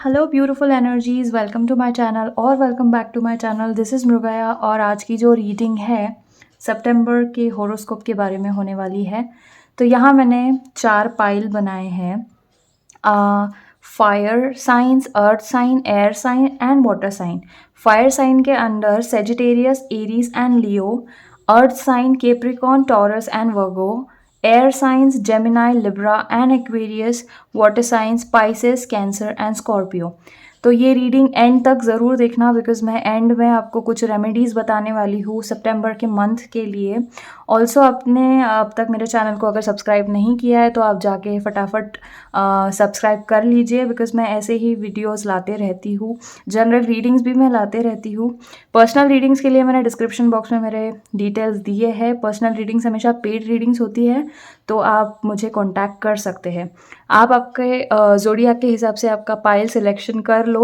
Hello beautiful energies, welcome to my channel और welcome back to my channel. This is Mrigaya और आज की जो रीडिंग है सितंबर के होरोस्कोप के बारे में होने वाली है। तो यहाँ मैंने 4 पाइल बनाए हैं। Fire signs, earth sign, air sign and water sign. Fire sign के under Sagittarius, Aries and Leo. Earth sign Capricorn, Taurus and Virgo. Air signs Gemini, Libra and Aquarius. Water signs Pisces, Cancer and Scorpio. तो ये reading and तक ज़रूर देखना because मैं and में आपको कुछ रेमेडीज़ बताने वाली हूँ सितंबर के मंथ के लिए। ऑल्सो आपने अब तक मेरे चैनल को अगर सब्सक्राइब नहीं किया है तो आप जाके फटाफट सब्सक्राइब कर लीजिए बिकॉज मैं ऐसे ही वीडियोस लाते रहती हूँ। जनरल रीडिंग्स भी मैं लाते रहती हूँ। पर्सनल रीडिंग्स के लिए मैंने डिस्क्रिप्शन बॉक्स में मेरे डिटेल्स दिए हैं। पर्सनल रीडिंग्स हमेशा पेड रीडिंग्स होती है तो आप मुझे कांटेक्ट कर सकते हैं। आप आपके ज़ोडिएक के हिसाब से आपका पाइल सिलेक्शन कर लो।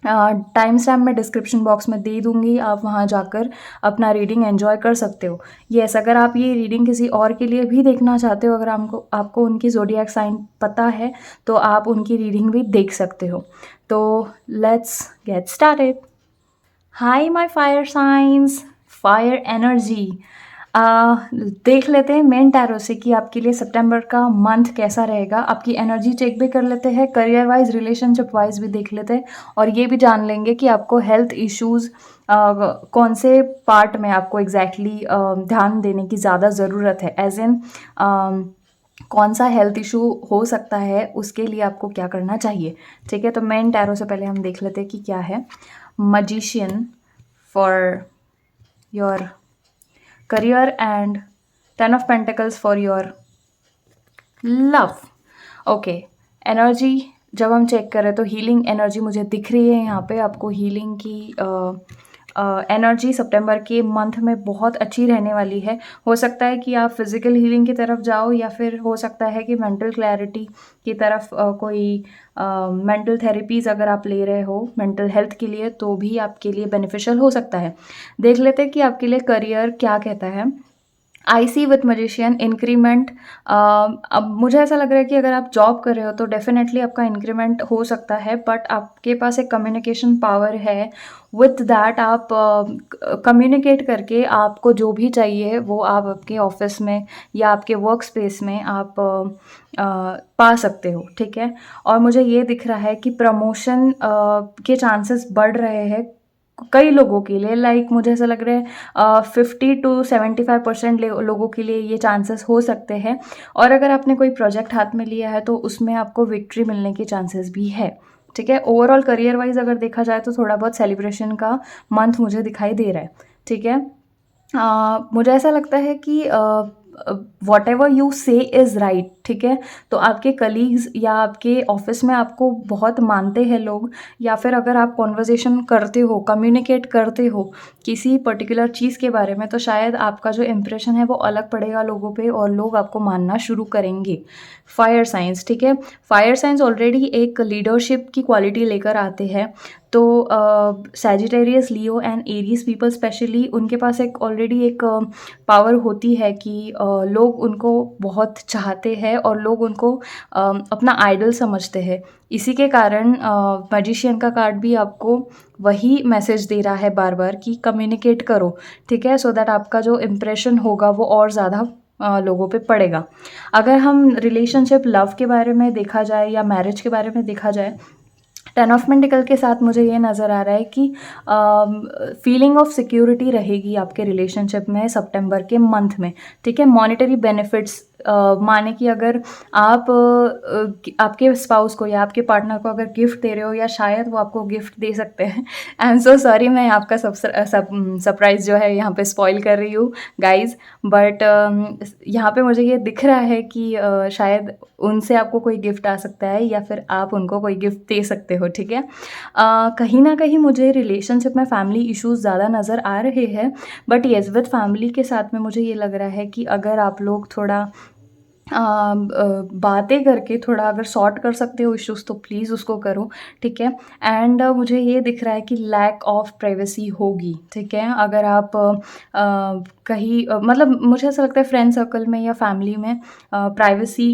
टाइम स्टैम्प मैं डिस्क्रिप्शन बॉक्स में दे दूँगी, आप वहाँ जाकर अपना रीडिंग एन्जॉय कर सकते हो। येस, अगर आप ये रीडिंग किसी और के लिए भी देखना चाहते हो, अगर आपको उनकी ज़ोडिएक साइन पता है तो आप उनकी रीडिंग भी देख सकते हो। तो let's get started. Hi my fire science, fire energy. देख लेते हैं मेन टैरो से कि आपके लिए सितंबर का मंथ कैसा रहेगा। आपकी एनर्जी चेक भी कर लेते हैं, करियर वाइज, रिलेशनशिप वाइज भी देख लेते हैं और ये भी जान लेंगे कि आपको हेल्थ इश्यूज़ कौन से पार्ट में आपको एग्जैक्टली ध्यान देने की ज़्यादा ज़रूरत है। एज इन कौन सा हेल्थ इशू हो सकता है, उसके लिए आपको क्या करना चाहिए। ठीक है, तो मेन टैरो से पहले हम देख लेते हैं कि क्या है। magician for your career and 10 of pentacles for your love. Okay, energy जब हम चेक करें तो हीलिंग एनर्जी मुझे दिख रही है। यहाँ पे आपको हीलिंग की एनर्जी सितंबर के मंथ में बहुत अच्छी रहने वाली है। हो सकता है कि आप फिज़िकल हीलिंग की तरफ जाओ या फिर हो सकता है कि मेंटल क्लैरिटी की तरफ कोई मेंटल थेरेपीज़ अगर आप ले रहे हो मेंटल हेल्थ के लिए तो भी आपके लिए बेनिफिशियल हो सकता है। देख लेते हैं कि आपके लिए करियर क्या कहता है। आई सी विथ मजिशियन इंक्रीमेंट। अब मुझे ऐसा लग रहा है कि अगर आप जॉब कर रहे हो तो डेफिनेटली आपका इंक्रीमेंट हो सकता है, बट आपके पास एक कम्युनिकेशन पावर है। विथ दैट आप कम्युनिकेट करके आपको जो भी चाहिए वो आप आपके ऑफिस में या आपके वर्क स्पेस में आप पा सकते हो। ठीक है, और मुझे ये दिख रहा है कि प्रमोशन के चांसेस बढ़ रहे हैं कई लोगों के लिए। लाइक मुझे ऐसा लग रहा है 50 to 75% लोगों के लिए ये चांसेस हो सकते हैं। और अगर आपने कोई प्रोजेक्ट हाथ में लिया है तो उसमें आपको विक्ट्री मिलने के चांसेस भी है। ठीक है, ओवरऑल करियर वाइज अगर देखा जाए तो थोड़ा बहुत सेलिब्रेशन का मंथ मुझे दिखाई दे रहा है। ठीक है, मुझे ऐसा लगता है कि वॉट एवर यू से इज़ राइट। ठीक है, तो आपके कलीग्स या आपके ऑफिस में आपको बहुत मानते हैं लोग, या फिर अगर आप कॉन्वर्जेसन करते हो, कम्युनिकेट करते हो किसी पर्टिकुलर चीज़ के बारे में तो शायद आपका जो इम्प्रेशन है वो अलग पड़ेगा लोगों पे और लोग आपको मानना शुरू करेंगे। फायर साइंस, ठीक है, फायर साइंस ऑलरेडी एक लीडरशिप की क्वालिटी लेकर आते हैं। तो Sagittarius, Leo and Aries people specially उनके पास एक ऑलरेडी एक पावर होती है कि लोग उनको बहुत चाहते हैं और लोग उनको अपना आइडल समझते हैं। इसी के कारण मैजिशियन का कार्ड भी आपको वही मैसेज दे रहा है बार बार कि कम्युनिकेट करो। ठीक है, सो दैट आपका जो इम्प्रेशन होगा वो और ज़्यादा लोगों पे पड़ेगा। अगर हम रिलेशनशिप, लव के बारे में देखा जाए या मैरिज के बारे में देखा जाए, 10 ऑफ पेंटिकल के साथ मुझे ये नज़र आ रहा है कि फीलिंग ऑफ सिक्योरिटी रहेगी आपके रिलेशनशिप में सितंबर के मंथ में। ठीक है, मॉनेटरी बेनिफिट्स, माने कि अगर आप आपके स्पाउस को या आपके पार्टनर को अगर गिफ्ट दे रहे हो या शायद वो आपको गिफ्ट दे सकते हैं। आई एम सो सॉरी, मैं आपका सरप्राइज़ जो है यहाँ पे स्पॉइल कर रही हूँ गाइज, बट यहाँ पे मुझे ये दिख रहा है कि शायद उनसे आपको कोई गिफ्ट आ सकता है या फिर आप उनको कोई गिफ्ट दे सकते हो। ठीक है, कहीं ना कहीं मुझे रिलेशनशिप में फैमिली इश्यूज ज़्यादा नज़र आ रहे हैं, बट येस विद फैमिली के साथ में मुझे ये लग रहा है कि अगर आप लोग थोड़ा बातें करके थोड़ा अगर सॉर्ट कर सकते हो इश्यूज़ तो प्लीज़ उसको करो। ठीक है, एंड मुझे ये दिख रहा है कि लैक ऑफ प्राइवेसी होगी। ठीक है, अगर आप कहीं मतलब मुझे ऐसा लगता है फ्रेंड सर्कल में या फैमिली में प्राइवेसी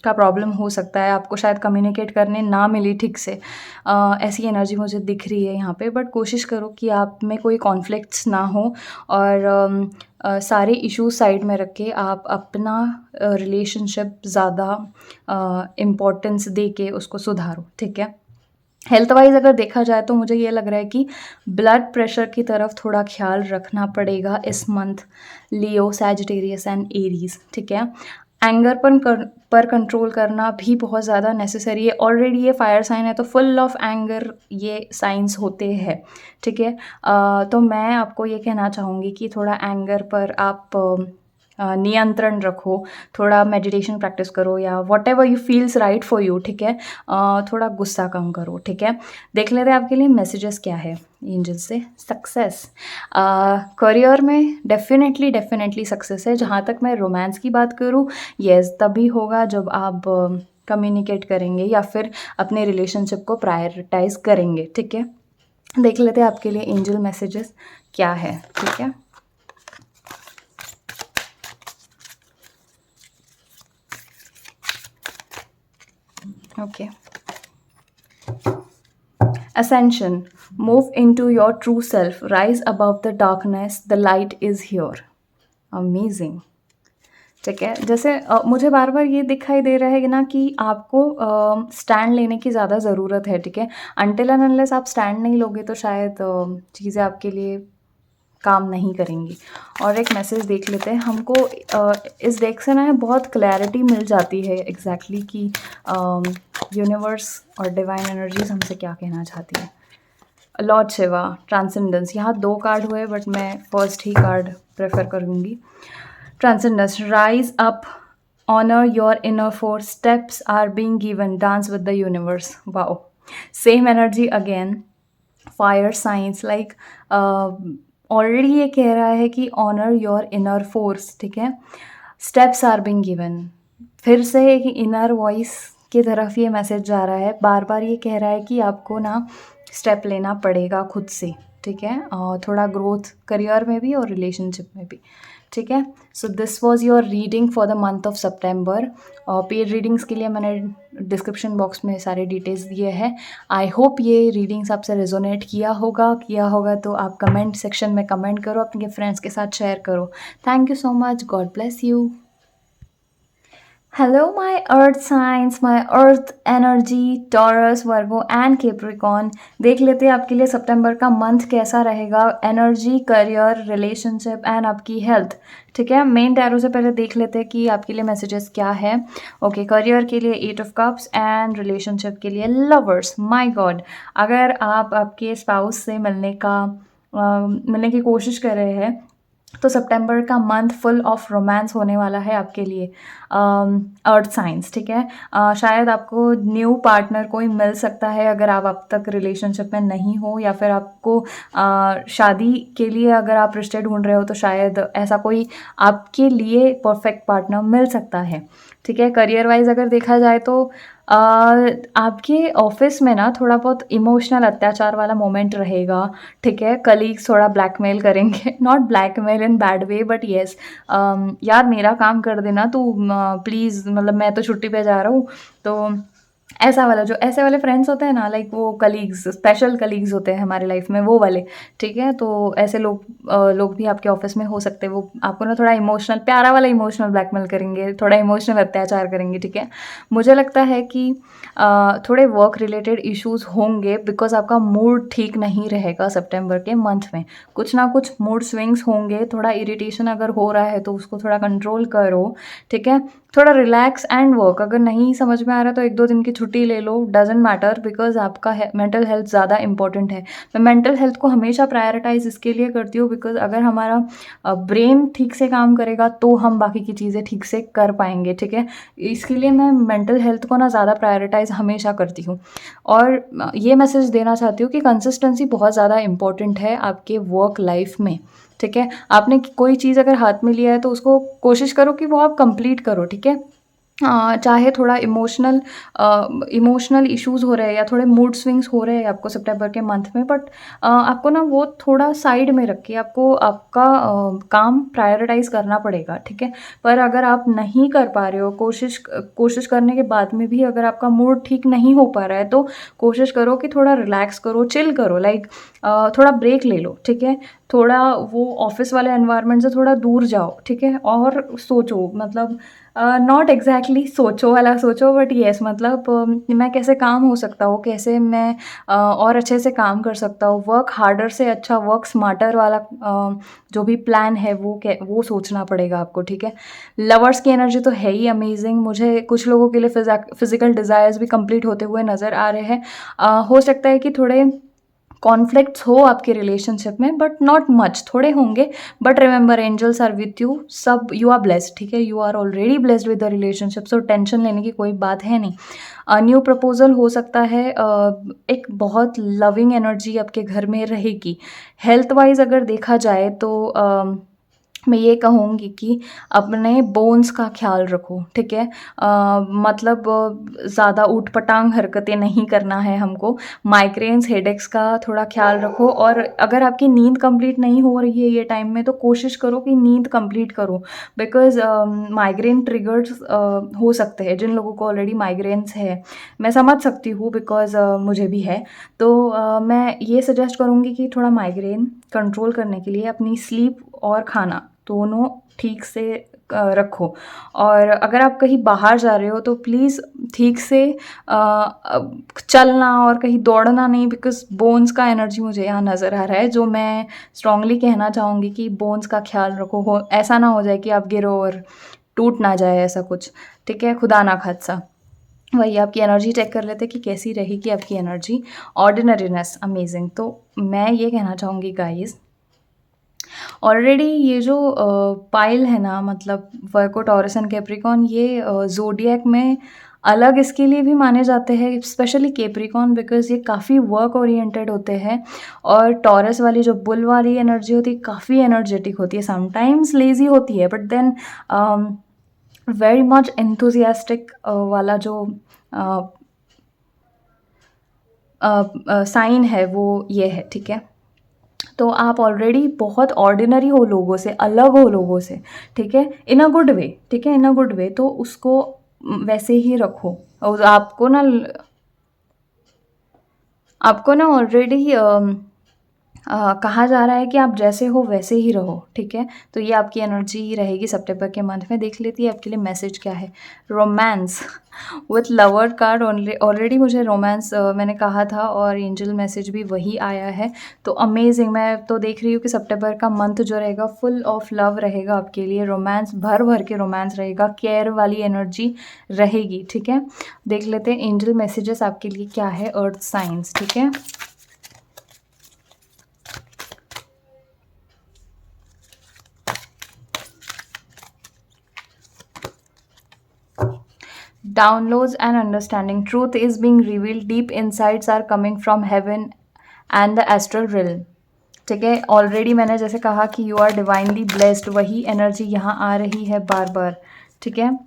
का प्रॉब्लम हो सकता है, आपको शायद कम्युनिकेट करने ना मिले ठीक से। ऐसी एनर्जी मुझे दिख रही है यहाँ पे, बट कोशिश करो कि आप में कोई कॉन्फ्लिक्ट्स ना हो और सारे इश्यूज साइड में रख के आप अपना रिलेशनशिप ज़्यादा इम्पोर्टेंस दे के उसको सुधारो, ठीक है। हेल्थ वाइज अगर देखा जाए तो मुझे ये लग रहा है कि ब्लड प्रेशर की तरफ थोड़ा ख्याल रखना पड़ेगा इस month, Leo, Sagittarius and Aries, ठीक है। एंगर पर कंट्रोल करना भी बहुत ज़्यादा नेसेसरी है। ऑलरेडी ये फायर साइन है तो फुल ऑफ एंगर ये साइंस होते हैं, ठीक है। तो मैं आपको ये कहना चाहूँगी कि थोड़ा एंगर पर आप नियंत्रण रखो, थोड़ा मेडिटेशन प्रैक्टिस करो या whatever you feels right for you, ठीक है। थोड़ा गुस्सा कम करो, ठीक है। देख लेते हैं आपके लिए मैसेजेस क्या है एंजल से। सक्सेस, करियर में डेफिनेटली सक्सेस है। जहाँ तक मैं रोमांस की बात करूँ, यस तभी होगा जब आप कम्युनिकेट करेंगे या फिर अपने रिलेशनशिप को प्रायोरिटाइज करेंगे, ठीक है। देख लेते हैं आपके लिए एंजल मैसेजेस क्या है, ठीक है। Okay. Ascension. Move into your true self. Rise above the darkness. The light is here. Amazing. ठीक है, जैसे मुझे बार बार ये दिखाई दे रहा है ना कि आपको स्टैंड लेने की ज़्यादा ज़रूरत है, ठीक है। अनटिल एंड अनलेस आप स्टैंड नहीं लोगे तो शायद चीज़ें आपके लिए काम नहीं करेंगी। और एक मैसेज देख लेते हैं। हमको इस डेक से ना बहुत क्लैरिटी मिल जाती है एग्जैक्टली कि यूनिवर्स और डिवाइन एनर्जीज हमसे क्या कहना चाहती है। लॉर्ड शिवा, ट्रांसेंडेंस, यहाँ 2 कार्ड हुए बट मैं फर्स्ट ही कार्ड प्रेफर करूँगी। Transcendence, rise up, honour your inner force, steps are being given, dance with the universe. Wow, same energy again. Fire signs, like already ये कह रहा है कि ऑनर योर इनर फोर्स, ठीक है। स्टेप्स आर बीइंग गिवन, फिर से एक इनर वॉइस की तरफ ये मैसेज जा रहा है। बार बार ये कह रहा है कि आपको ना स्टेप लेना पड़ेगा खुद से, ठीक है। और थोड़ा ग्रोथ करियर में भी और रिलेशनशिप में भी, ठीक है। So this was your reading for the month of September. और पेड रीडिंग्स के लिए मैंने डिस्क्रिप्शन बॉक्स में सारे डिटेल्स दिए हैं। आई होप ये रीडिंग्स आपसे रेजोनेट किया होगा तो आप कमेंट सेक्शन में कमेंट करो, अपने फ्रेंड्स के साथ शेयर करो। Thank you so much, God bless you. Hello, my earth signs, my earth energy, Taurus, Virgo and Capricorn. देख लेते हैं आपके लिए सितंबर का मंथ कैसा रहेगा। एनर्जी, करियर, रिलेशनशिप एंड आपकी हेल्थ, ठीक है। मेन टैरो से पहले देख लेते हैं कि आपके लिए मैसेजेस क्या है। ओके, करियर के लिए 8 ऑफ कप्स एंड रिलेशनशिप के लिए लवर्स। माय गॉड, अगर आप आपके स्पाउस से मिलने की कोशिश कर रहे हैं तो सितंबर का मंथ फुल ऑफ रोमांस होने वाला है आपके लिए। अर्थ साइंस, ठीक है। शायद आपको न्यू पार्टनर कोई मिल सकता है अगर आप अब तक रिलेशनशिप में नहीं हो, या फिर आपको शादी के लिए अगर आप रिश्ते ढूंढ रहे हो तो शायद ऐसा कोई आपके लिए परफेक्ट पार्टनर मिल सकता है, ठीक है। करियर वाइज अगर देखा जाए तो आपके ऑफिस में ना थोड़ा बहुत इमोशनल अत्याचार वाला मोमेंट रहेगा, ठीक है। कलीग्स थोड़ा ब्लैकमेल करेंगे, not blackmail in bad way but yes, यार मेरा काम कर देना तू प्लीज़, मतलब मैं तो छुट्टी पे जा रहा हूँ। तो ऐसे वाले फ्रेंड्स होते हैं ना, लाइक वो कलीग्स, स्पेशल कलीग्स होते हैं हमारे लाइफ में, वो वाले, ठीक है। तो ऐसे लोग भी आपके ऑफिस में हो सकते हैं। वो आपको ना थोड़ा इमोशनल, प्यारा वाला इमोशनल ब्लैकमेल करेंगे, थोड़ा इमोशनल अत्याचार करेंगे, ठीक है। मुझे लगता है कि थोड़े वर्क रिलेटेड इश्यूज होंगे बिकॉज आपका मूड ठीक नहीं रहेगा सितंबर के मंथ में। कुछ ना कुछ मूड स्विंग्स होंगे, थोड़ा इरिटेशन अगर हो रहा है तो उसको थोड़ा कंट्रोल करो, ठीक है। थोड़ा रिलैक्स एंड वर्क, अगर नहीं समझ में आ रहा तो 1-2 दिन की छुट्टी ले लो, डजेंट मैटर, बिकॉज आपका मेंटल हेल्थ ज़्यादा इंपॉर्टेंट है। मैं मेंटल हेल्थ को हमेशा प्रायोरिटाइज इसके लिए करती हूँ बिकॉज अगर हमारा ब्रेन ठीक से काम करेगा तो हम बाकी की चीज़ें ठीक से कर पाएंगे, ठीक है। इसके लिए मैं मेंटल हेल्थ को ना ज़्यादा प्रायोरिटाइज हमेशा करती हूँ। और ये मैसेज देना चाहती हूँ कि कंसिस्टेंसी बहुत ज़्यादा इंपॉर्टेंट है आपके वर्क लाइफ में, ठीक है। आपने कोई चीज़ अगर हाथ में लिया है तो उसको कोशिश करो कि वो आप कंप्लीट करो, ठीक है। चाहे थोड़ा इमोशनल इश्यूज़ हो रहे हैं या थोड़े मूड स्विंग्स हो रहे हैं आपको सितंबर के मंथ में, बट आपको ना वो थोड़ा साइड में रख के आपको आपका काम प्रायोरिटाइज़ करना पड़ेगा, ठीक है? पर अगर आप नहीं कर पा रहे हो, कोशिश करने के बाद में भी अगर आपका मूड ठीक नहीं हो पा रहा है, तो कोशिश करो कि थोड़ा रिलैक्स करो, चिल करो, लाइक थोड़ा ब्रेक ले लो, ठीक है? थोड़ा वो ऑफ़िस वाले एनवायरनमेंट से थोड़ा दूर जाओ, ठीक है? और सोचो, मतलब नॉट एग्ज़ैक्टली सोचो वाला सोचो, बट येस, मतलब मैं कैसे काम हो सकता हूँ, कैसे मैं और अच्छे से काम कर सकता हूँ, वर्क हार्डर से अच्छा वर्क स्मार्टर वाला जो भी प्लान है वो सोचना पड़ेगा आपको, ठीक है? लवर्स की एनर्जी तो है ही अमेज़िंग, मुझे कुछ लोगों के लिए फिज़िकल डिज़ायर्स भी कंप्लीट होते हुए नज़र आ रहे हैं। हो सकता है कि थोड़े कॉन्फ्लिक्ट्स हो आपके रिलेशनशिप में, बट नॉट मच, थोड़े होंगे, but remember angels are with you, सब यू आर ब्लेस्ड, ठीक है? You are already blessed with the relationship, so tension लेने की कोई बात है नहीं। न्यू प्रपोजल हो सकता है, एक बहुत लविंग एनर्जी आपके घर में रहेगी। हेल्थ वाइज अगर देखा जाए तो मैं ये कहूँगी कि अपने बोन्स का ख़्याल रखो, ठीक है? मतलब ज़्यादा ऊट-पटांग हरकतें नहीं करना है हमको। माइग्रेन्स, हेडेक्स का थोड़ा ख़्याल रखो, और अगर आपकी नींद कंप्लीट नहीं हो रही है ये टाइम में, तो कोशिश करो कि नींद कंप्लीट करो, बिकॉज़ माइग्रेन ट्रिगर्स हो सकते हैं जिन लोगों को ऑलरेडी माइग्रेन्स है। मैं समझ सकती हूँ, बिकॉज़ मुझे भी है। तो मैं ये सजेस्ट करूँगी कि थोड़ा माइग्रेन कंट्रोल करने के लिए अपनी स्लीप और खाना दोनों ठीक से रखो, और अगर आप कहीं बाहर जा रहे हो तो प्लीज़ ठीक से चलना, और कहीं दौड़ना नहीं, बिकॉज़ बोन्स का एनर्जी मुझे यहाँ नज़र आ रहा है, जो मैं स्ट्रांगली कहना चाहूँगी कि बोन्स का ख़्याल रखो। हो ऐसा ना हो जाए कि आप गिरो और टूट ना जाए ऐसा कुछ, ठीक है? खुदा ना ख़ास्ता। वही आपकी एनर्जी चेक कर लेते कि कैसी रहेगी आपकी एनर्जी। Ordinariness amazing. तो मैं ये कहना चाहूँगी गाइज़, ऑलरेडी ये जो पाइल है ना, मतलब वर्को, टॉरस एंड कैप्रिकॉन, ये ज़ोडिएक में अलग इसके लिए भी माने जाते हैं, स्पेशली कैप्रिकॉन, बिकॉज़ ये काफ़ी वर्क ओरिएंटेड होते हैं, और टॉरस वाली जो बुल वाली एनर्जी होती है काफ़ी एनर्जेटिक होती है, समटाइम्स लेज़ी होती है, but then very much enthusiastic वाला जो अ साइन है वो ये है, ठीक है? तो आप ऑलरेडी बहुत ऑर्डिनरी हो लोगों से, अलग हो लोगों से, ठीक है? इन अ गुड वे, ठीक है? इन अ गुड वे, तो उसको वैसे ही रखो, और आपको ना ऑलरेडी कहा जा रहा है कि आप जैसे हो वैसे ही रहो, ठीक है? तो ये आपकी एनर्जी रहेगी सितंबर के मंथ में। देख लेती है आपके लिए मैसेज क्या है। Romance with lover card already मुझे रोमांस मैंने कहा था, और एंजल मैसेज भी वही आया है। तो अमेजिंग, मैं तो देख रही हूँ कि सितंबर का मंथ जो रहेगा फुल ऑफ लव रहेगा आपके लिए, रोमांस भर भर के रोमांस रहेगा, केयर वाली एनर्जी रहेगी, ठीक है? देख लेते हैं एंजल मैसेजेस आपके लिए क्या है, अर्थ साइंस, ठीक है? Downloads and understanding. Truth is being revealed. Deep insights are coming from heaven and the astral realm. ठीक है, ऑलरेडी मैंने जैसे कहा कि यू आर डिवाइनली ब्लेस्ड, वही एनर्जी यहाँ आ रही है बार बार, ठीक है?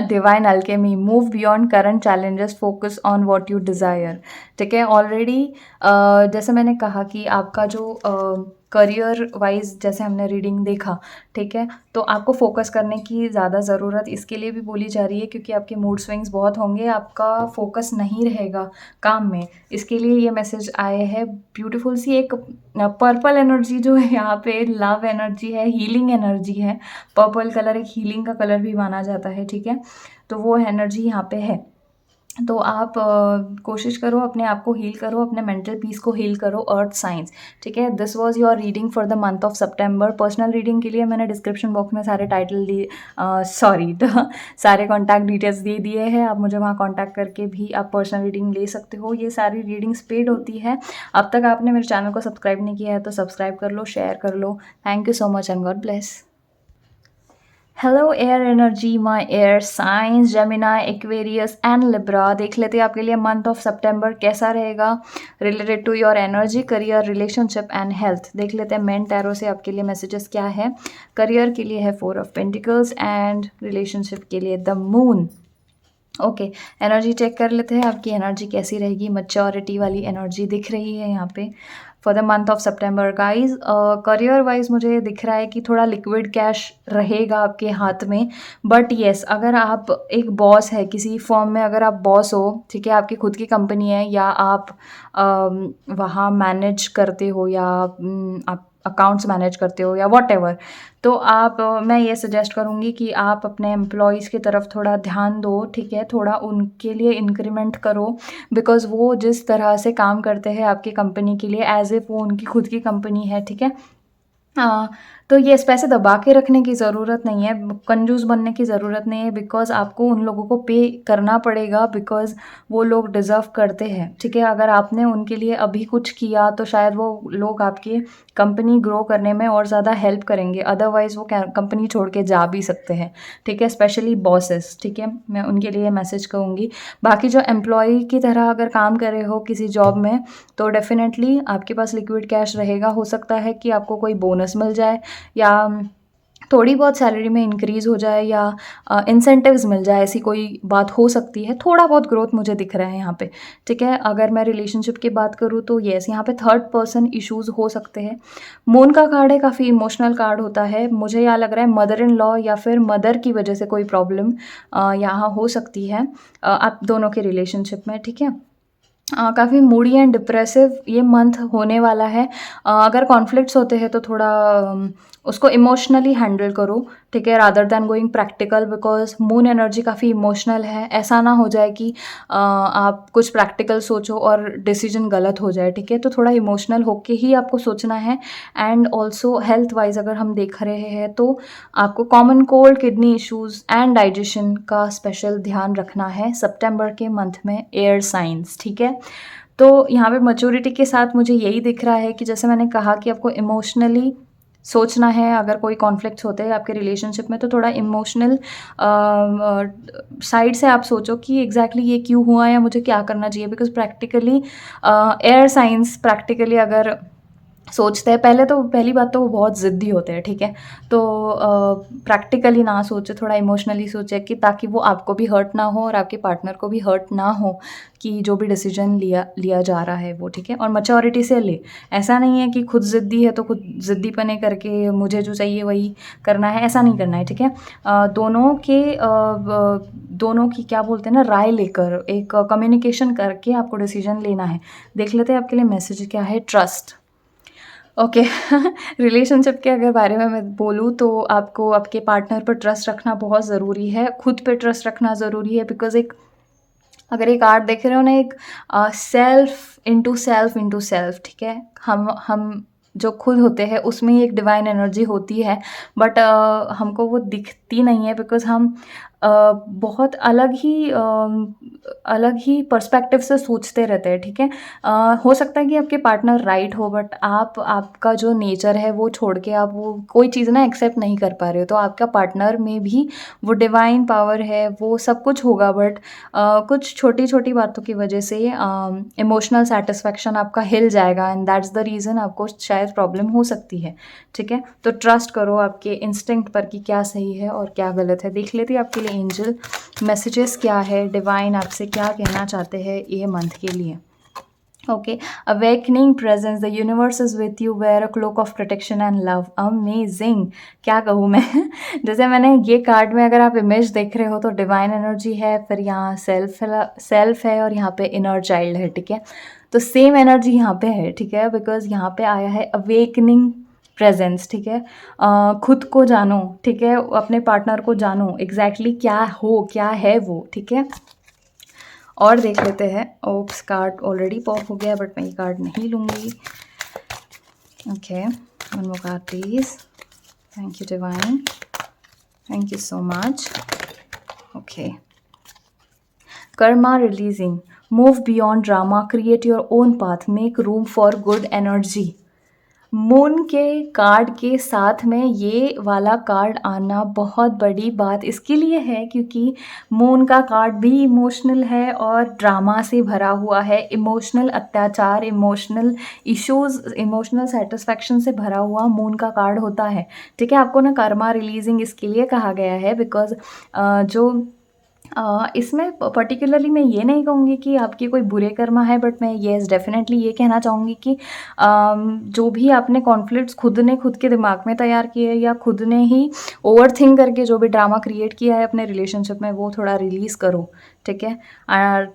Divine Alchemy, move beyond current challenges, focus on what you desire, ठीक है? ऑलरेडी जैसे मैंने कहा कि आपका जो करियर वाइज जैसे हमने रीडिंग देखा, ठीक है? तो आपको फोकस करने की ज़्यादा ज़रूरत इसके लिए भी बोली जा रही है, क्योंकि आपके मूड स्विंग्स बहुत होंगे, आपका फोकस नहीं रहेगा काम में, इसके लिए ये मैसेज आए हैं। ब्यूटीफुल सी एक पर्पल एनर्जी जो है यहाँ पे, लव एनर्जी है, हीलिंग एनर्जी है। पर्पल कलर एक हीलिंग का कलर भी माना जाता है, ठीक है? तो वो एनर्जी यहाँ पे है। तो आप कोशिश करो, अपने आप को हील करो, अपने मेंटल पीस को हील करो, अर्थ साइंस, ठीक है? This was your reading for the month of September. Personal reading के लिए मैंने डिस्क्रिप्शन बॉक्स में सारे टाइटल दिए, सॉरी सारे कॉन्टैक्ट डिटेल्स दे दिए हैं, आप मुझे वहाँ कॉन्टैक्ट करके भी आप पर्सनल रीडिंग ले सकते हो। ये सारी रीडिंग्स पेड होती है। अब तक आपने मेरे चैनल को सब्सक्राइब नहीं किया है तो सब्सक्राइब कर लो, शेयर कर लो। Thank you so much and God bless. Hello air energy, my air signs, Gemini, Aquarius and Libra. देख लेते हैं आपके लिए मंथ ऑफ सितंबर कैसा रहेगा related to your energy, career, relationship and health. देख लेते हैं मेन टैरो से आपके लिए मैसेजेस क्या है। करियर के लिए है 4 ऑफ पेंटिकल्स एंड रिलेशनशिप के लिए the moon. Okay, energy check कर लेते हैं आपकी एनर्जी कैसी रहेगी। मैच्योरिटी वाली एनर्जी दिख रही है यहाँ पे for the month of September guys. Career wise मुझे दिख रहा है कि थोड़ा लिक्विड कैश रहेगा आपके हाथ में, बट येस अगर आप एक बॉस है किसी फर्म में, अगर आप बॉस हो, ठीक है, आपकी खुद की कंपनी है या आप वहाँ मैनेज करते हो या आप अकाउंट्स मैनेज करते हो या वॉट एवर, तो आप मैं ये सजेस्ट करूँगी कि आप अपने एम्प्लॉयज़ की तरफ थोड़ा ध्यान दो, ठीक है, थोड़ा उनके लिए इंक्रीमेंट करो, बिकॉज़ वो जिस तरह से काम करते हैं आपकी कंपनी के लिए एज इफ़ वो उनकी खुद की कंपनी है, ठीक है। हाँ, तो येस पैसे दबा के रखने की ज़रूरत नहीं है, कंजूस बनने की ज़रूरत नहीं है, बिकॉज़ आपको उन लोगों को पे करना पड़ेगा, बिकॉज़ वो लोग डिज़र्व करते हैं, ठीक है। अगर आपने उनके लिए अभी कुछ किया तो शायद वो लोग आपकी कंपनी ग्रो करने में और ज़्यादा हेल्प करेंगे, अदरवाइज़ वो कंपनी छोड़ के जा भी सकते हैं, ठीक है, स्पेशली बॉसेस, ठीक है, मैं उनके लिए मैसेज कहूँगी। बाकी जो एम्प्लॉय की तरह अगर काम कर रहे हो किसी जॉब में, तो डेफिनेटली आपके पास लिक्विड कैश रहेगा। हो सकता है कि आपको कोई बोनस मिल जाए या थोड़ी बहुत सैलरी में इंक्रीज़ हो जाए या इंसेंटिव्स मिल जाए, ऐसी कोई बात हो सकती है। थोड़ा बहुत ग्रोथ मुझे दिख रहा है यहाँ पे, ठीक है। अगर मैं रिलेशनशिप की बात करूँ तो येस यहाँ पे थर्ड पर्सन इश्यूज़ हो सकते हैं। मून का कार्ड है, काफ़ी इमोशनल कार्ड होता है। मुझे यहाँ लग रहा है मदर इन लॉ या फिर मदर की वजह से कोई प्रॉब्लम यहाँ हो सकती है आप दोनों के रिलेशनशिप में, ठीक है। काफ़ी मूडी एंड डिप्रेसिव ये मंथ होने वाला है। अगर कॉन्फ्लिक्ट्स होते हैं तो थोड़ा उसको इमोशनली हैंडल करो, ठीक है, rather than going practical, because moon energy काफ़ी इमोशनल है। ऐसा ना हो जाए कि आप कुछ प्रैक्टिकल सोचो और डिसीजन गलत हो जाए, ठीक है। तो थोड़ा इमोशनल होके ही आपको सोचना है। एंड ऑल्सो हेल्थ वाइज अगर हम देख रहे हैं तो आपको common cold, kidney issues and digestion का स्पेशल ध्यान रखना है सितंबर के मंथ में, एयर साइंस, ठीक है। तो यहाँ पे मैच्योरिटी के साथ मुझे यही दिख रहा है कि जैसे मैंने कहा कि आपको इमोशनली सोचना है। अगर कोई कॉन्फ्लिक्ट्स होते हैं आपके रिलेशनशिप में तो थोड़ा इमोशनल साइड से आप सोचो कि एग्जैक्टली ये क्यों हुआ या मुझे क्या करना चाहिए, because practically air science practically अगर सोचते हैं, पहले तो पहली बात तो वो बहुत ज़िद्दी होते हैं, ठीक है। तो प्रैक्टिकली ना सोचे, थोड़ा इमोशनली सोचे कि ताकि वो आपको भी हर्ट ना हो और आपके पार्टनर को भी हर्ट ना हो कि जो भी डिसीजन लिया जा रहा है वो, ठीक है। और मैच्योरिटी से ले, ऐसा नहीं है कि खुद ज़िद्दी है तो खुद ज़िद्दीपने करके मुझे जो चाहिए वही करना है, ऐसा नहीं करना है, ठीक है। दोनों की क्या बोलते हैं ना, राय लेकर एक कम्युनिकेशन करके आपको डिसीजन लेना है। देख लेते हैं आपके लिए मैसेज क्या है। Trust, okay. रिलेशनशिप के अगर बारे में मैं बोलूँ तो आपको आपके पार्टनर पर ट्रस्ट रखना बहुत ज़रूरी है, खुद पे ट्रस्ट रखना ज़रूरी है, बिकॉज़ एक अगर एक आर्ट देख रहे हो ना, एक सेल्फ इनटू सेल्फ, ठीक है। हम जो खुद होते हैं उसमें ही एक डिवाइन एनर्जी होती है, बट हमको वो दिखती नहीं है, बिकॉज़ हम बहुत अलग ही पर्सपेक्टिव से सोचते रहते हैं, ठीक है। हो सकता है कि आपके पार्टनर राइट हो, बट आपका जो नेचर है वो छोड़ के आप वो कोई चीज़ ना एक्सेप्ट नहीं कर पा रहे हो, तो आपका पार्टनर में भी वो डिवाइन पावर है, वो सब कुछ होगा, बट कुछ छोटी छोटी बातों की वजह से इमोशनल सेटिस्फैक्शन आपका हिल जाएगा, एंड दैट्स द रीज़न आपको शायद प्रॉब्लम हो सकती है, ठीक है। तो ट्रस्ट करो आपके इंस्टिंक्ट पर कि क्या सही है और क्या गलत है। देख लेते हैं आपके लिए एंजल मैसेजेस क्या है, डिवाइन आपसे क्या कहना चाहते हैं ये मंथ के लिए। Okay, awakening presence, the universe is with you, wear a cloak of protection and love. Amazing, क्या कहूँ मैं। जैसे मैंने ये कार्ड में अगर आप इमेज देख रहे हो तो डिवाइन एनर्जी है, फिर यहाँ सेल्फ है और यहाँ पे इनर चाइल्ड है, ठीक है। तो सेम एनर्जी यहाँ पे है, ठीक है, बिकॉज यहाँ पे आया है अवेकनिंग प्रेजेंस, ठीक है। खुद को जानो, ठीक है, अपने पार्टनर को जानो एग्जैक्टली क्या है वो, ठीक है। और देख लेते हैं। ओप्स, कार्ड ऑलरेडी पॉप हो गया, बट मैं ये कार्ड नहीं लूँगी। Okay, one more card please. Thank you divine, thank you so much. Okay, Karma releasing, move beyond drama, create your own path, make room for good energy. Moon के card के साथ में ये वाला कार्ड आना बहुत बड़ी बात इसके लिए है क्योंकि मून का कार्ड भी इमोशनल है और ड्रामा से भरा हुआ है, इमोशनल अत्याचार, इमोशनल इश्यूज, इमोशनल सेटिस्फैक्शन से भरा हुआ मून का कार्ड होता है। ठीक है, आपको ना कर्मा रिलीजिंग इसके लिए कहा गया है बिकॉज जो इसमें पर्टिकुलरली मैं ये नहीं कहूँगी कि आपके कोई बुरे कर्मा है, बट मैं येस डेफिनेटली ये कहना चाहूँगी कि जो भी आपने कॉन्फ्लिक्ट्स खुद ने खुद के दिमाग में तैयार किए या खुद ने ही ओवर थिंक करके जो भी ड्रामा क्रिएट किया है अपने रिलेशनशिप में, वो थोड़ा रिलीज़ करो। ठीक है,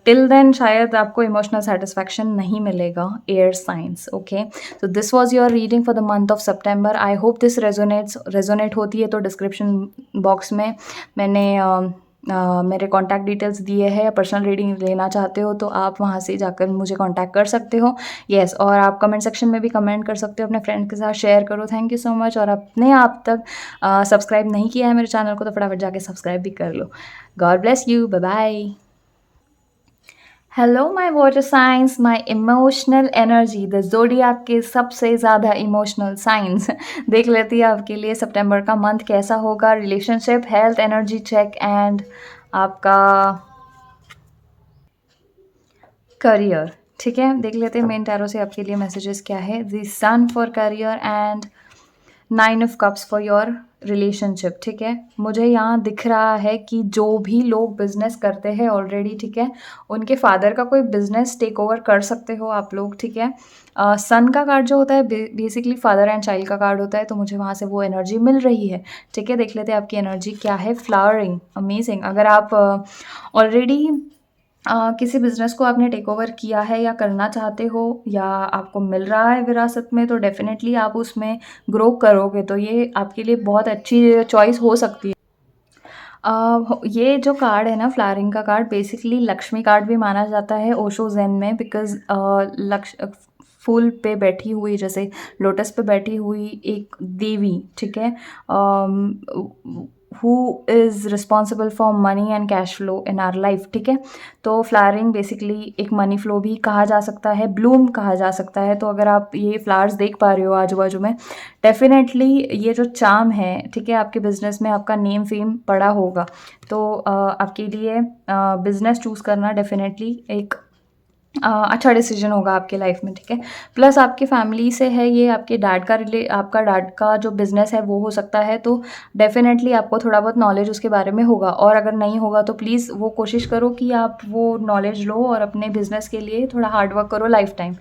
टिल देन शायद आपको इमोशनल सेटिस्फैक्शन नहीं मिलेगा, एयर साइंस। ओके, तो this was your reading for the month of September. I hope this resonate होती है तो डिस्क्रिप्शन बॉक्स में मैंने मेरे कॉन्टैक्ट डिटेल्स दिए हैं। पर्सनल रीडिंग लेना चाहते हो तो आप वहाँ से जाकर मुझे कॉन्टैक्ट कर सकते हो। येस, और आप कमेंट सेक्शन में भी कमेंट कर सकते हो, अपने फ्रेंड्स के साथ शेयर करो। Thank you so much. और अपने आप तक सब्सक्राइब नहीं किया है मेरे चैनल को तो फटाफट जाके सब्सक्राइब भी कर लो। God bless you, bye bye. Hello my water signs, my emotional energy, the zodiac के सबसे ज़्यादा इमोशनल साइंस। देख लेती है आपके लिए सितंबर का मंथ कैसा होगा। Relationship, health, energy check and आपका करियर। ठीक है, देख लेते हैं मेन टैरो से आपके लिए मैसेजेस क्या है। The sun for career and 9 of cups for your relationship. ठीक है, मुझे यहाँ दिख रहा है कि जो भी लोग बिजनेस करते हैं ऑलरेडी, ठीक है, उनके फादर का कोई बिजनेस टेक ओवर कर सकते हो आप लोग। ठीक है, सन का कार्ड जो होता है बेसिकली फादर एंड चाइल्ड का कार्ड होता है, तो मुझे वहाँ से वो एनर्जी मिल रही है। ठीक है, देख लेते हैं आपकी एनर्जी क्या है। Flowering, amazing. अगर आप ऑलरेडी किसी बिज़नेस को आपने टेक ओवर किया है या करना चाहते हो या आपको मिल रहा है विरासत में, तो डेफ़िनेटली आप उसमें ग्रो करोगे, तो ये आपके लिए बहुत अच्छी चॉइस हो सकती है। ये जो कार्ड है ना, फ्लावरिंग का कार्ड, बेसिकली लक्ष्मी कार्ड भी माना जाता है ओशो ज़ेन में, बिकॉज़ फूल पे बैठी हुई, जैसे लोटस पे बैठी हुई एक देवी, ठीक है, who is responsible for money and cash flow in our life. ठीक है, तो फ्लावरिंग बेसिकली एक मनी फ्लो भी कहा जा सकता है, ब्लूम कहा जा सकता है। तो अगर आप ये फ्लावर्स देख पा रहे हो आजू बाजू में, डेफिनेटली ये जो चार्म है, ठीक है, आपके बिजनेस में आपका नेम फेम पड़ा होगा, तो आपके लिए बिजनेस चूज़ करना डेफिनेटली एक अच्छा डिसीजन होगा आपके लाइफ में। ठीक है, प्लस आपकी फैमिली से है ये, आपके डैड का आपका डैड का जो बिज़नेस है वो हो सकता है, तो डेफिनेटली आपको थोड़ा बहुत नॉलेज उसके बारे में होगा। और अगर नहीं होगा तो प्लीज़ वो कोशिश करो कि आप वो नॉलेज लो और अपने बिज़नेस के लिए थोड़ा हार्ड वर्क करो लाइफ टाइम।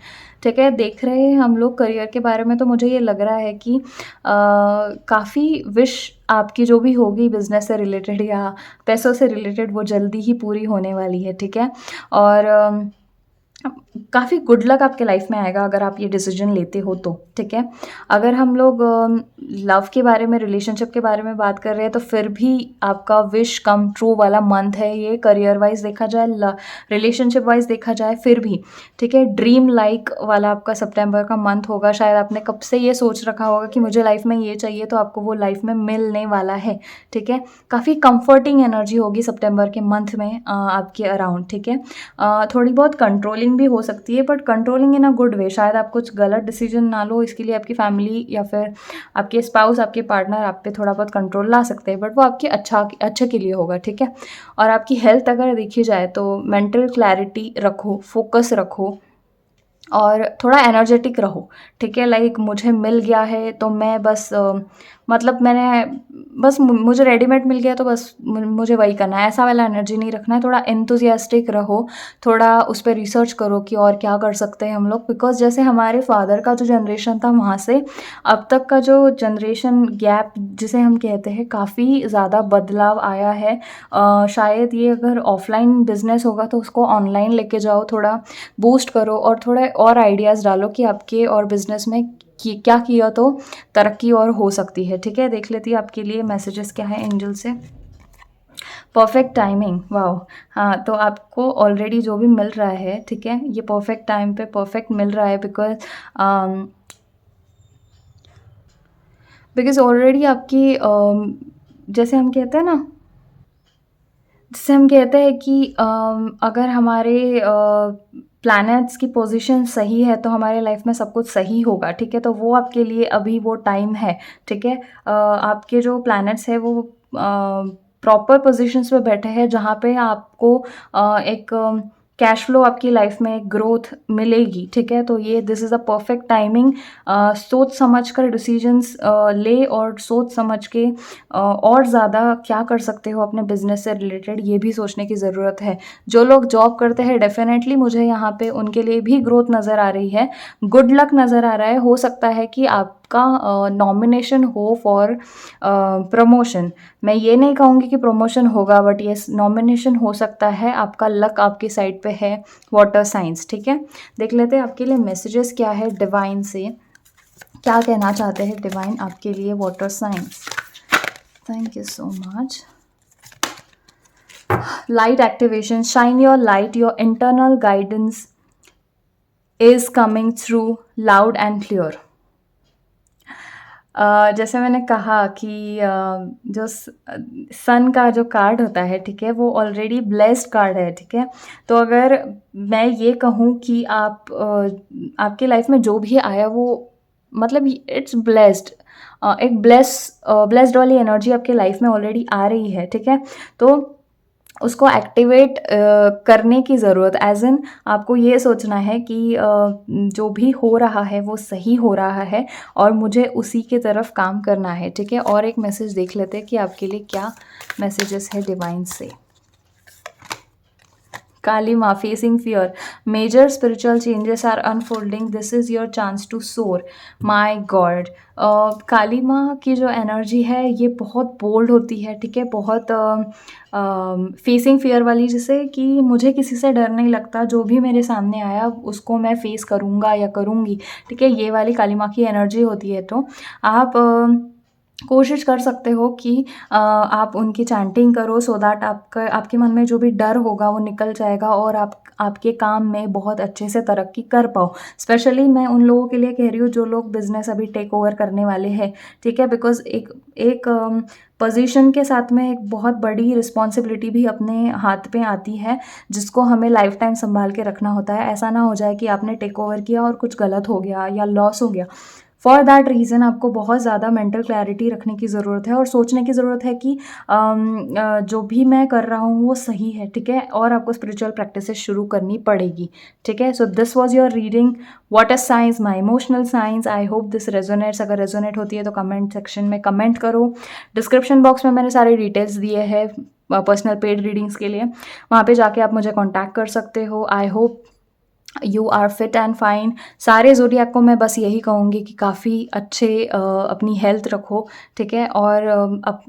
ठीक है, देख रहे हैं हम लोग करियर के बारे में, तो मुझे ये लग रहा है कि काफ़ी विश आपकी जो भी होगी बिज़नेस से रिलेटेड या पैसों से रिलेटेड, वो जल्दी ही पूरी होने वाली है। ठीक है, और काफ़ी गुड लक आपके लाइफ में आएगा अगर आप ये डिसीजन लेते हो तो। ठीक है, अगर हम लोग लव के बारे में, रिलेशनशिप के बारे में बात कर रहे हैं, तो फिर भी आपका विश कम ट्रू वाला मंथ है ये। करियर वाइज देखा जाए, रिलेशनशिप वाइज देखा जाए, फिर भी ठीक है, ड्रीम लाइक वाला आपका सितंबर का मंथ होगा। शायद आपने कब से ये सोच रखा होगा कि मुझे लाइफ में ये चाहिए, तो आपको वो लाइफ में मिलने वाला है। ठीक है, काफ़ी कंफर्टिंग एनर्जी होगी सितंबर के मंथ में आपके अराउंड। ठीक है, थोड़ी बहुत कंट्रोलिंग भी हो सकती है, but controlling in a good way. शायद आप कुछ गलत डिसीजन ना लो, इसके लिए आपकी फैमिली या फिर आपके स्पाउस, आपके पार्टनर आप पे थोड़ा बहुत कंट्रोल ला सकते हैं, बट वो आपके अच्छे के लिए होगा। ठीक है, और आपकी हेल्थ अगर देखी जाए तो मेंटल क्लैरिटी रखो, फोकस रखो और थोड़ा एनर्जेटिक रहो। ठीक है, लाइक मुझे मिल गया है तो मैं बस मतलब मैंने बस मुझे रेडीमेड मिल गया तो बस मुझे वही करना है, ऐसा वाला एनर्जी नहीं रखना है। थोड़ा एंथुसियास्टिक रहो, थोड़ा उस पर रिसर्च करो कि और क्या कर सकते हैं हम लोग, बिकॉज जैसे हमारे फादर का जो जनरेशन था, वहाँ से अब तक का जो जनरेशन गैप जिसे हम कहते हैं, काफ़ी ज़्यादा बदलाव आया है। शायद ये अगर ऑफलाइन बिजनेस होगा तो उसको ऑनलाइन लेके जाओ, थोड़ा बूस्ट करो और थोड़े और आइडियाज़ डालो कि आपके और बिजनेस में क्या किया तो तरक्की और हो सकती है। ठीक है, देख लेती है आपके लिए मैसेजेस क्या है एंजल से। Perfect timing, wow. हाँ, तो आपको ऑलरेडी जो भी मिल रहा है, ठीक है, ये परफेक्ट टाइम पे परफेक्ट मिल रहा है, बिकॉज ऑलरेडी आपकी जैसे हम कहते हैं ना, जैसे हम कहते हैं कि अगर हमारे प्लैनेट्स की पोजीशन सही है तो हमारे लाइफ में सब कुछ सही होगा, ठीक है। तो वो आपके लिए अभी वो टाइम है, ठीक है। आपके जो प्लैनेट्स है वो प्रॉपर पोजीशंस पे बैठे हैं जहाँ पे आपको एक कैश फ्लो आपकी लाइफ में ग्रोथ मिलेगी, ठीक है। तो ये this is a perfect timing. सोच समझ कर डिसीजंस ले और सोच समझ के और ज़्यादा क्या कर सकते हो अपने बिजनेस से रिलेटेड ये भी सोचने की ज़रूरत है। जो लोग जॉब करते हैं डेफिनेटली मुझे यहाँ पे उनके लिए भी ग्रोथ नज़र आ रही है, गुड लक नज़र आ रहा है। हो सकता है कि आपका नॉमिनेशन हो फॉर प्रमोशन। मैं ये नहीं कहूँगी कि प्रमोशन होगा, बट ये नॉमिनेशन हो सकता है। आपका लक आपकी साइड पे है, वाटर साइंस, ठीक है। देख लेते हैं आपके लिए मैसेजेस क्या है डिवाइन से, क्या कहना चाहते हैं डिवाइन आपके लिए water science. Thank you so much. Light activation, shine your light, your internal guidance is coming through loud and clear. जैसे मैंने कहा कि जो सन का जो कार्ड होता है, ठीक है, वो ऑलरेडी ब्लेस्ड कार्ड है, ठीक है। तो अगर मैं ये कहूँ कि आपके लाइफ में जो भी आया वो मतलब इट्स ब्लेस्ड, एक ब्लेस्ड वाली एनर्जी आपके लाइफ में ऑलरेडी आ रही है, ठीक है। तो उसको एक्टिवेट करने की ज़रूरत, एज इन आपको ये सोचना है कि जो भी हो रहा है वो सही हो रहा है और मुझे उसी की तरफ काम करना है, ठीक है। और एक मैसेज देख लेते हैं कि आपके लिए क्या मैसेजेस है डिवाइन से। Kalima, facing fear. Major spiritual changes are unfolding. This is your chance to soar. My God. कालीमा की जो एनर्जी है ये बहुत बोल्ड होती है, ठीक है। बहुत फेसिंग फियर वाली, जिसे कि मुझे किसी से डर नहीं लगता, जो भी मेरे सामने आया उसको मैं फेस करूँगा या करूँगी, ठीक है। ये वाली कालीमा की एनर्जी होती है। तो आप कोशिश कर सकते हो कि आप उनकी चैंटिंग करो सो दैट आपके मन में जो भी डर होगा वो निकल जाएगा और आपके काम में बहुत अच्छे से तरक्की कर पाओ। स्पेशली मैं उन लोगों के लिए कह रही हूँ जो लोग बिजनेस अभी टेक ओवर करने वाले हैं, ठीक है। बिकॉज एक पोजीशन के साथ में एक बहुत बड़ी रिस्पॉन्सिबिलिटी भी अपने हाथ पे आती है, जिसको हमें लाइफ टाइम संभाल के रखना होता है। ऐसा ना हो जाए कि आपने टेक ओवर किया और कुछ गलत हो गया या लॉस हो गया। फॉर दैट रीज़न आपको बहुत ज़्यादा मेंटल क्लैरिटी रखने की ज़रूरत है और सोचने की ज़रूरत है कि जो भी मैं कर रहा हूँ वो सही है, ठीक है। और आपको स्पिरिचुअल प्रैक्टिसेस शुरू करनी पड़ेगी, ठीक है। So this was your reading water signs, my emotional science. I hope this resonates. अगर रेजोनेट होती है तो कमेंट सेक्शन में कमेंट करो। डिस्क्रिप्शन बॉक्स में मैंने सारे डिटेल्स दिए हैं पर्सनल पेड रीडिंग्स के लिए, वहाँ पे जाके आप मुझे कॉन्टैक्ट कर सकते हो। I hope you are fit and fine. सारे ज़ोडिएक को मैं बस यही कहूँगी कि काफ़ी अच्छे अपनी हेल्थ रखो, ठीक है। और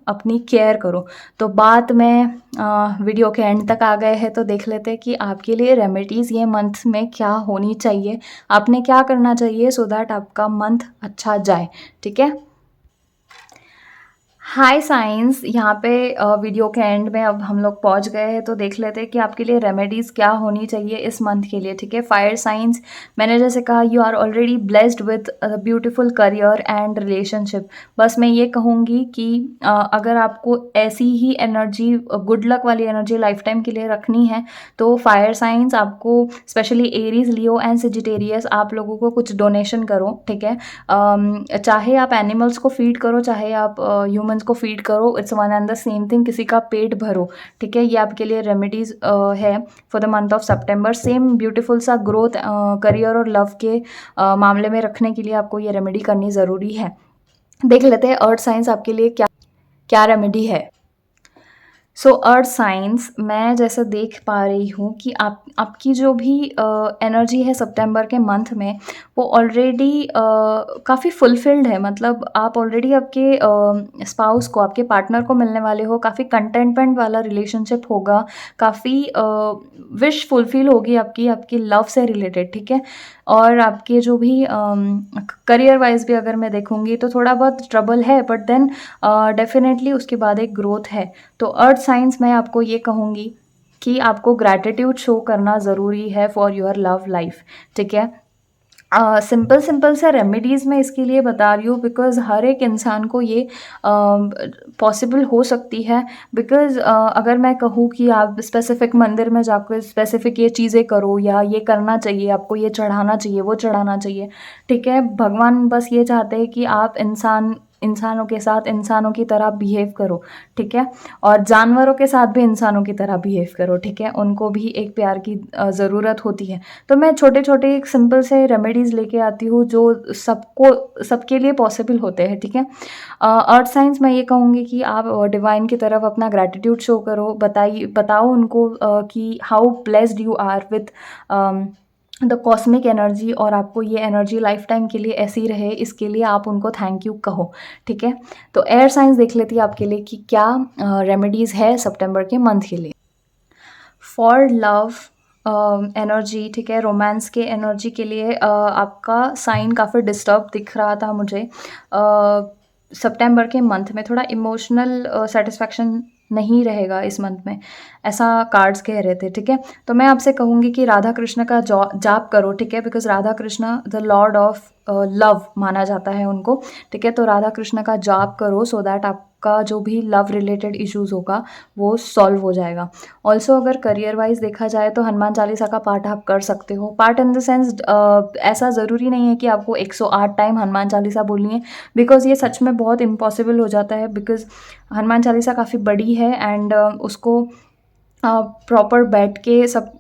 अपनी केयर करो। तो बात में वीडियो के एंड तक आ गए हैं, तो देख लेते हैं कि आपके लिए रेमेडीज़ ये मंथ में क्या होनी चाहिए, आपने क्या करना चाहिए सो दैट आपका मंथ अच्छा जाए, ठीक है। हाय साइंस, यहाँ पे वीडियो के एंड में अब हम लोग पहुँच गए हैं, तो देख लेते हैं कि आपके लिए रेमेडीज़ क्या होनी चाहिए इस मंथ के लिए, ठीक है। फायर साइंस, मैंने जैसे कहा you are already blessed with beautiful career and relationship. बस मैं ये कहूँगी कि अगर आपको ऐसी ही एनर्जी, गुड लक वाली एनर्जी लाइफ टाइम के लिए रखनी है तो फायर साइंस आपको, specially Aries, Leo and Sagittarius, आप लोगों को कुछ डोनेशन करो, ठीक है। चाहे आप एनिमल्स को फीड करो, चाहे आप ह्यूमंस को फीड करो, it's one and the same thing. किसी का पेट भरो, ठीक है। ये आपके लिए रेमेडीज है for the month of September. Same beautiful सा ग्रोथ, करियर और लव के मामले में रखने के लिए आपको ये रेमेडी करनी ज़रूरी है। देख लेते हैं अर्थ साइंस आपके लिए क्या क्या रेमेडी है। सो अर्थ साइंस, मैं जैसे देख पा रही हूँ कि आपकी जो भी एनर्जी है सितंबर के मंथ में वो ऑलरेडी काफ़ी फुलफिल्ड है। मतलब आप ऑलरेडी आपके स्पाउस को, आपके पार्टनर को मिलने वाले हो, काफ़ी कंटेंटमेंट वाला रिलेशनशिप होगा, काफ़ी विश फुलफिल होगी आपकी लव से रिलेटेड, ठीक है। और आपके जो भी करियर वाइज भी अगर मैं देखूँगी तो थोड़ा बहुत ट्रबल है, बट देन डेफिनेटली उसके बाद एक ग्रोथ है। तो अर्थ साइंस मैं आपको ये कहूँगी कि आपको ग्रैटिट्यूड शो करना ज़रूरी है फॉर योर लव लाइफ, ठीक है। सिंपल सिंपल से रेमेडीज़ मैं इसके लिए बता रही हूँ बिकॉज़ हर एक इंसान को ये पॉसिबल हो सकती है। बिकॉज़ अगर मैं कहूँ कि आप स्पेसिफ़िक मंदिर में जाकर स्पेसिफ़िक ये चीज़ें करो या ये करना चाहिए, आपको ये चढ़ाना चाहिए, वो चढ़ाना चाहिए, ठीक है? भगवान बस ये चाहते हैं कि आप इंसानों के साथ इंसानों की तरह बिहेव करो, ठीक है? और जानवरों के साथ भी इंसानों की तरह बिहेव करो, ठीक है? उनको भी एक प्यार की ज़रूरत होती है। तो मैं छोटे-छोटे एक सिंपल से रेमेडीज़ लेके आती हूँ जो सबके लिए पॉसिबल होते हैं, ठीक है? अर्थ साइंस मैं ये कहूँगी कि आप डिवाइन की तरफ अपना ग्रैटिट्यूड शो करो, बताओ उनको कि how blessed you are with the cosmic energy, और आपको ये एनर्जी लाइफ टाइम के लिए ऐसी रहे, इसके लिए आप उनको थैंक यू कहो, ठीक है? तो एयर साइंस देख लेती है आपके लिए कि क्या रेमेडीज़ है सितंबर के मंथ के लिए। फॉर लव एनर्जी, ठीक है, रोमांस के एनर्जी के लिए आपका साइन काफ़ी डिस्टर्ब दिख रहा था मुझे। सितंबर के मंथ में थोड़ा इमोशनल सेटिस्फैक्शन नहीं रहेगा इस मंथ में, ऐसा कार्ड्स कह रहे थे, ठीक है? तो मैं आपसे कहूँगी कि राधा कृष्ण का जाप करो, ठीक है? Because Radha Krishna the Lord of love माना जाता है उनको, ठीक है? तो राधा कृष्ण का जाप करो सो दैट आपका जो भी लव रिलेटेड इश्यूज़ होगा वो सॉल्व हो जाएगा। ऑल्सो अगर करियर वाइज़ देखा जाए तो हनुमान चालीसा का पाठ आप कर सकते हो। पाठ इन द सेंस ऐसा ज़रूरी नहीं है कि आपको 108 टाइम हनुमान चालीसा बोलनी है, बिकॉज़ ये सच में बहुत इम्पॉसिबल हो जाता है। बिकॉज़ हनुमान चालीसा काफ़ी बड़ी है एंड उसको प्रॉपर बैठ के सब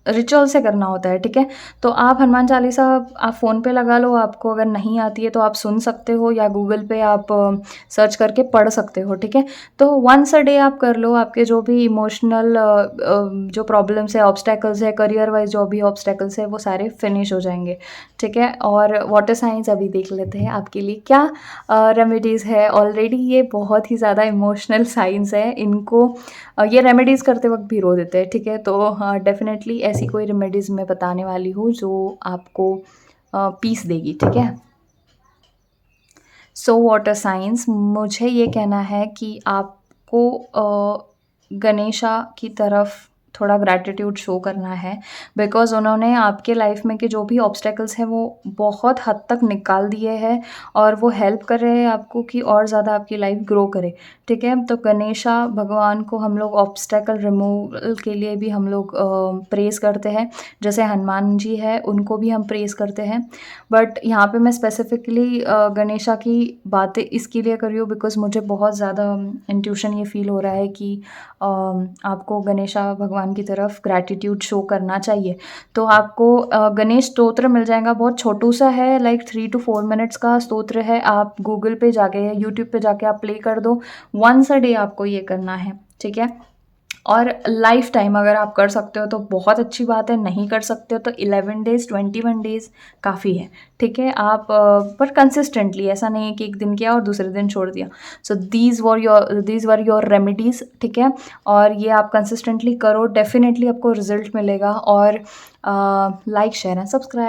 रिचुअल से करना होता है, ठीक है? तो आप हनुमान चालीसा आप फ़ोन पे लगा लो, आपको अगर नहीं आती है तो आप सुन सकते हो या गूगल पे आप सर्च करके पढ़ सकते हो, ठीक है? तो वन्स अ डे आप कर लो, आपके जो भी इमोशनल जो प्रॉब्लम्स है, ऑब्स्टैकल्स है, करियर वाइज़ जो भी ऑब्स्टैकल्स है, वो सारे फिनिश हो जाएँगे, ठीक है? और वाटर साइंस अभी देख लेते हैं आपके लिए क्या रेमेडीज़ है। ऑलरेडी ये बहुत ही ज़्यादा इमोशनल साइंस है, इनको ये रेमेडीज़ करते वक़्त भी रो देते हैं, ठीक है? तो हाँ, डेफ़िनेटली ऐसी कोई रेमेडीज़ मैं बताने वाली हूँ जो आपको पीस देगी, ठीक है? सो वाटर साइंस मुझे ये कहना है कि आपको गणेशा की तरफ थोड़ा ग्रैटिट्यूड शो करना है, बिकॉज़ उन्होंने आपके लाइफ में के जो भी ऑब्स्टेकल्स हैं वो बहुत हद तक निकाल दिए हैं और वो हेल्प कर रहे हैं आपको कि और ज़्यादा आपकी लाइफ ग्रो करे, ठीक है? तो गणेशा भगवान को हम लोग ऑब्स्टेकल रिमूवल के लिए भी हम लोग प्रेज़ करते हैं। जैसे हनुमान जी है उनको भी हम प्रेज़ करते हैं। बट यहाँ पे मैं स्पेसिफ़िकली गणेशा की बातें इसके लिए कर रही हूँ बिकॉज़ मुझे बहुत ज़्यादा इंट्यूशन ये फ़ील हो रहा है कि आपको गणेशा भगवान की तरफ ग्रैटिट्यूड शो करना चाहिए। तो आपको गणेश स्तोत्र मिल जाएगा, बहुत छोटू-सा है, लाइक 3 टू 4 मिनट्स का स्तोत्र है। आप गूगल पे जाके या यूट्यूब पे जाके आप प्ले कर दो, वन्स अ डे आपको ये करना है, ठीक है? और लाइफ टाइम अगर आप कर सकते हो तो बहुत अच्छी बात है, नहीं कर सकते हो तो 11 डेज़, 21 डेज़ काफ़ी है, ठीक है? आप पर कंसिस्टेंटली, ऐसा नहीं है कि एक दिन किया और दूसरे दिन छोड़ दिया। सो दीज़ वर योर रेमेडीज़, ठीक है? और ये आप कंसिस्टेंटली करो, डेफ़िनेटली आपको रिज़ल्ट मिलेगा। और लाइक, शेयर एंड सब्सक्राइब।